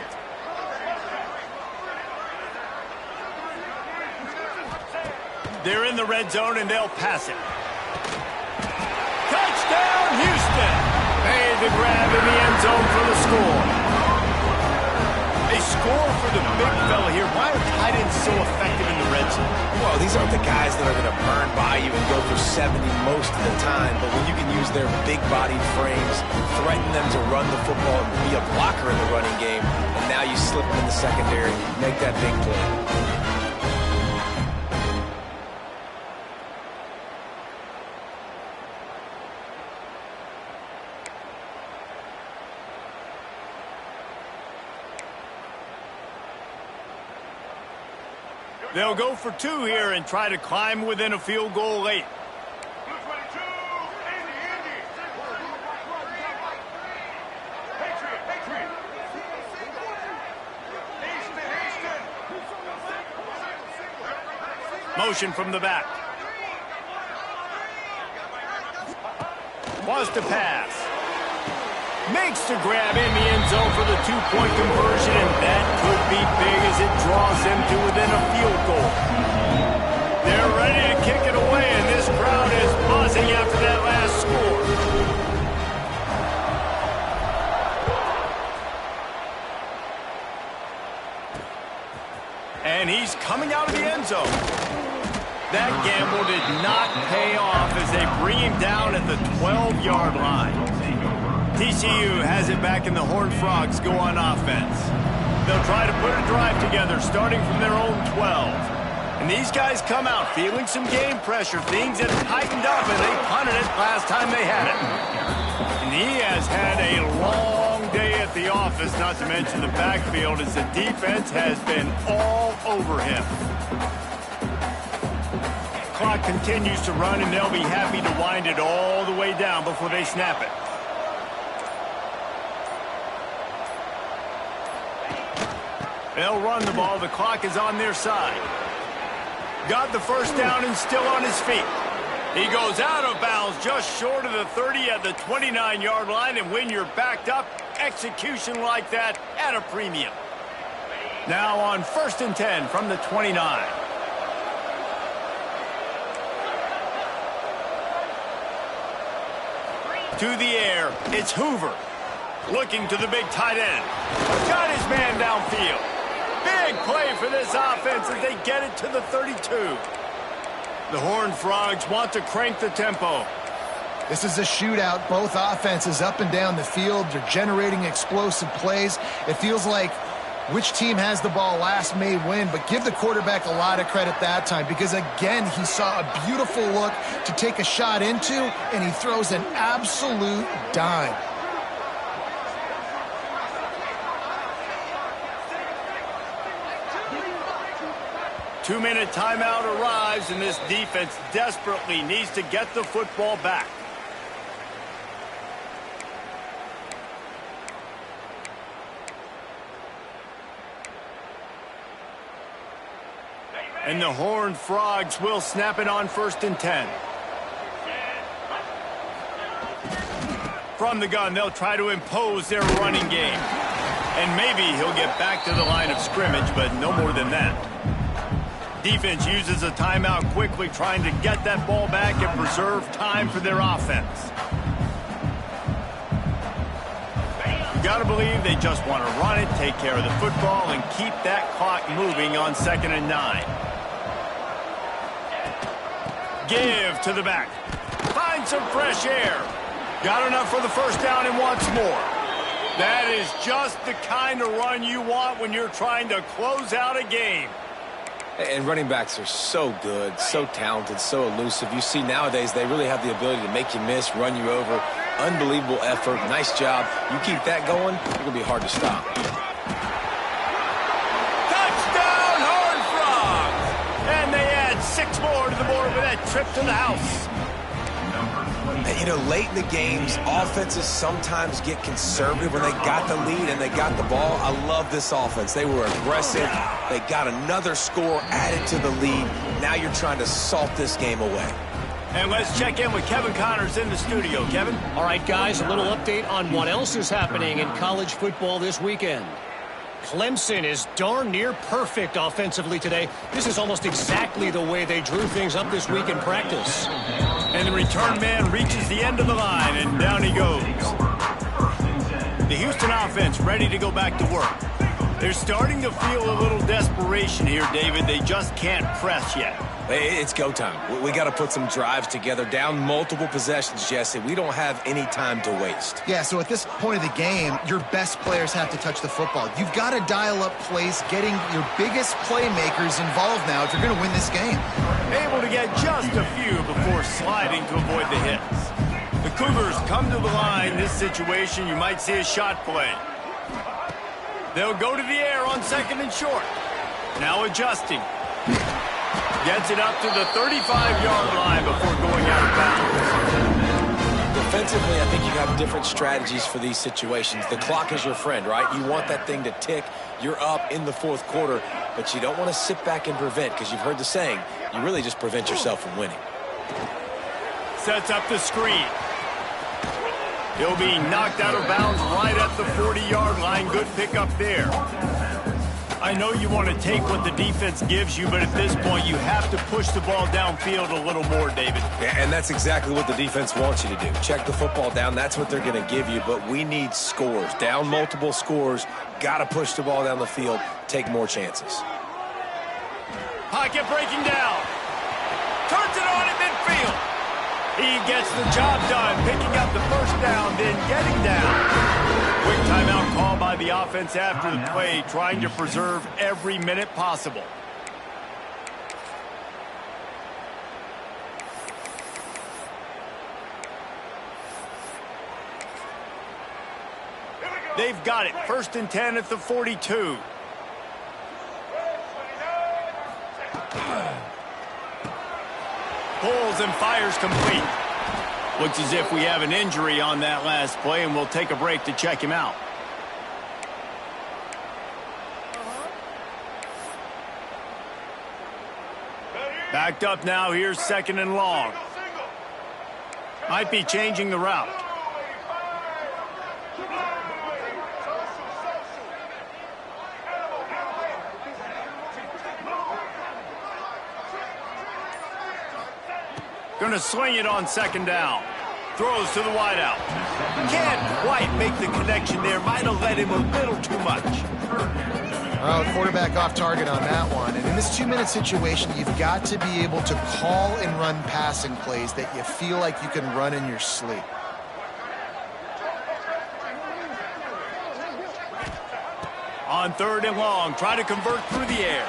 They're in the red zone, and they'll pass it. Touchdown, Houston! Made the grab in the end zone for the score. A score for the big fella here. Why are tight ends so effective in the red zone? Well, these aren't the guys that are going to burn by you and go for 70 most of the time, but when you can use their big-bodied frames, threaten them to run the football and be a blocker in the running game, and now you slip them in the secondary, make that big play. They'll go for 2 here and try to climb within a field goal late. Motion from the back. Wants to pass. Makes the grab in the end zone for the 2-point conversion, and that could be big as it draws them to within a field goal. They're ready to kick it away, and this crowd is buzzing after that last score. And he's coming out of the end zone. That gamble did not pay off as they bring him down at the 12-yard line. TCU has it back, and the Horned Frogs go on offense. They'll try to put a drive together starting from their own 12. And these guys come out feeling some game pressure. Things have tightened up, and they punted it last time they had it. And he has had a long day at the office, not to mention the backfield, as the defense has been all over him. clock continues to run, and they'll be happy to wind it all the way down before they snap it. They'll run the ball. The clock is on their side. Got the first down and still on his feet. He goes out of bounds just short of the 30 at the 29-yard line, and when you're backed up, execution like that at a premium. Now on 1st and 10 from the 29. To the air, it's Hoover. Looking to the big tight end. Got his man downfield. Big play for this offense as they get it to the 32. The Horned Frogs want to crank the tempo. This is a shootout. Both offenses up and down the field. They're generating explosive plays. It feels like which team has the ball last may win, but give the quarterback a lot of credit that time because, again, he saw a beautiful look to take a shot into, and he throws an absolute dime. Two-minute timeout arrives, and this defense desperately needs to get the football back. And the Horned Frogs will snap it on 1st and 10. From the gun, they'll try to impose their running game. And maybe he'll get back to the line of scrimmage, but no more than that. Defense uses a timeout quickly, trying to get that ball back and preserve time for their offense. You got to believe they just want to run it, take care of the football, and keep that clock moving on 2nd and 9. Give to the back. Find some fresh air. Got enough for the first down and wants more. That is just the kind of run you want when you're trying to close out a game. And running backs are so good, so talented, so elusive. You see nowadays they really have the ability to make you miss, run you over. Unbelievable effort. Nice job. You keep that going, it's going to be hard to stop. Touchdown, Horned Frogs! And they add 6 more to the board with that trip to the house. And, you know, late in the games, offenses sometimes get conservative when they got the lead and they got the ball. I love this offense. They were aggressive. They got another score added to the lead. Now you're trying to salt this game away. And let's check in with Kevin Connors in the studio. Kevin? All right, guys, a little update on what else is happening in college football this weekend. Clemson is darn near perfect offensively today. This is almost exactly the way they drew things up this week in practice. And the return man reaches the end of the line, and down he goes. The Houston offense ready to go back to work. They're starting to feel a little desperation here, David. They just can't press yet. It's go time. We got to put some drives together, down multiple possessions, Jesse. We don't have any time to waste. Yeah, so at this point of the game, your best players have to touch the football. You've got to dial up plays, getting your biggest playmakers involved now if you're going to win this game. Able to get just a few before sliding to avoid the hits. The Cougars come to the line. This situation, you might see a shot play. They'll go to the air on 2nd and short. Now adjusting. Gets it up to the 35-yard line before going out of bounds. Defensively, I think you have different strategies for these situations. The clock is your friend, right? You want that thing to tick. You're up in the 4th quarter, but you don't want to sit back and prevent, because you've heard the saying, you really just prevent yourself from winning. Sets up the screen. He'll be knocked out of bounds right at the 40-yard line. Good pickup there. I know you want to take what the defense gives you, but at this point, you have to push the ball downfield a little more, David. Yeah, and that's exactly what the defense wants you to do. Check the football down. That's what they're going to give you, but we need scores. Down multiple scores. Got to push the ball down the field. Take more chances. Pocket breaking down. Turns it on at midfield. He gets the job done, picking up the first down, then getting down. Quick timeout call by the offense after the play, trying to preserve every minute possible. They've got it. 1st and 10 at the 42. Pulls and fires complete. Looks as if we have an injury on that last play, and we'll take a break to check him out. Backed up now. Here's 2nd and long. Might be changing the route. Going to swing it on 2nd down. Throws to the wideout. Can't quite make the connection there. Might have led him a little too much. Well, quarterback off target on that one. And in this 2-minute situation, you've got to be able to call and run passing plays that you feel like you can run in your sleep. On 3rd and long, try to convert through the air.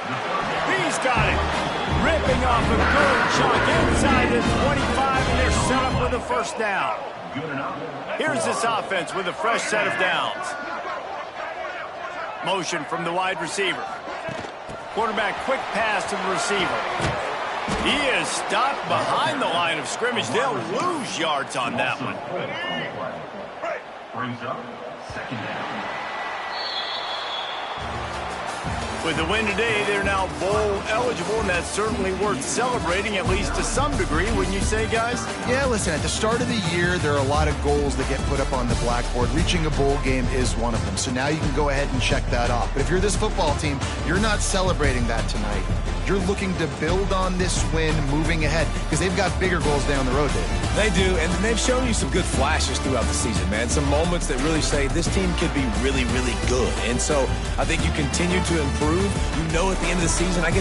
He's got it. Ripping off a good chunk inside the 25, and they're set up with a 1st down. Here's this offense with a fresh set of downs. Motion from the wide receiver. Quarterback quick pass to the receiver. He is stopped behind the line of scrimmage. They'll lose yards on that one. Brings up 2nd down. With the win today, they're now bowl eligible, and that's certainly worth celebrating, at least to some degree, wouldn't you say, guys? Yeah, listen, at the start of the year, there are a lot of goals that get put up on the blackboard. Reaching a bowl game is one of them, so now you can go ahead and check that off. But if you're this football team, you're not celebrating that tonight. You're looking to build on this win moving ahead, because they've got bigger goals down the road, Dave. They do, and they've shown you some good flashes throughout the season, man. Some moments that really say this team could be really, really good. And so I think you continue to improve. You know at the end of the season, I get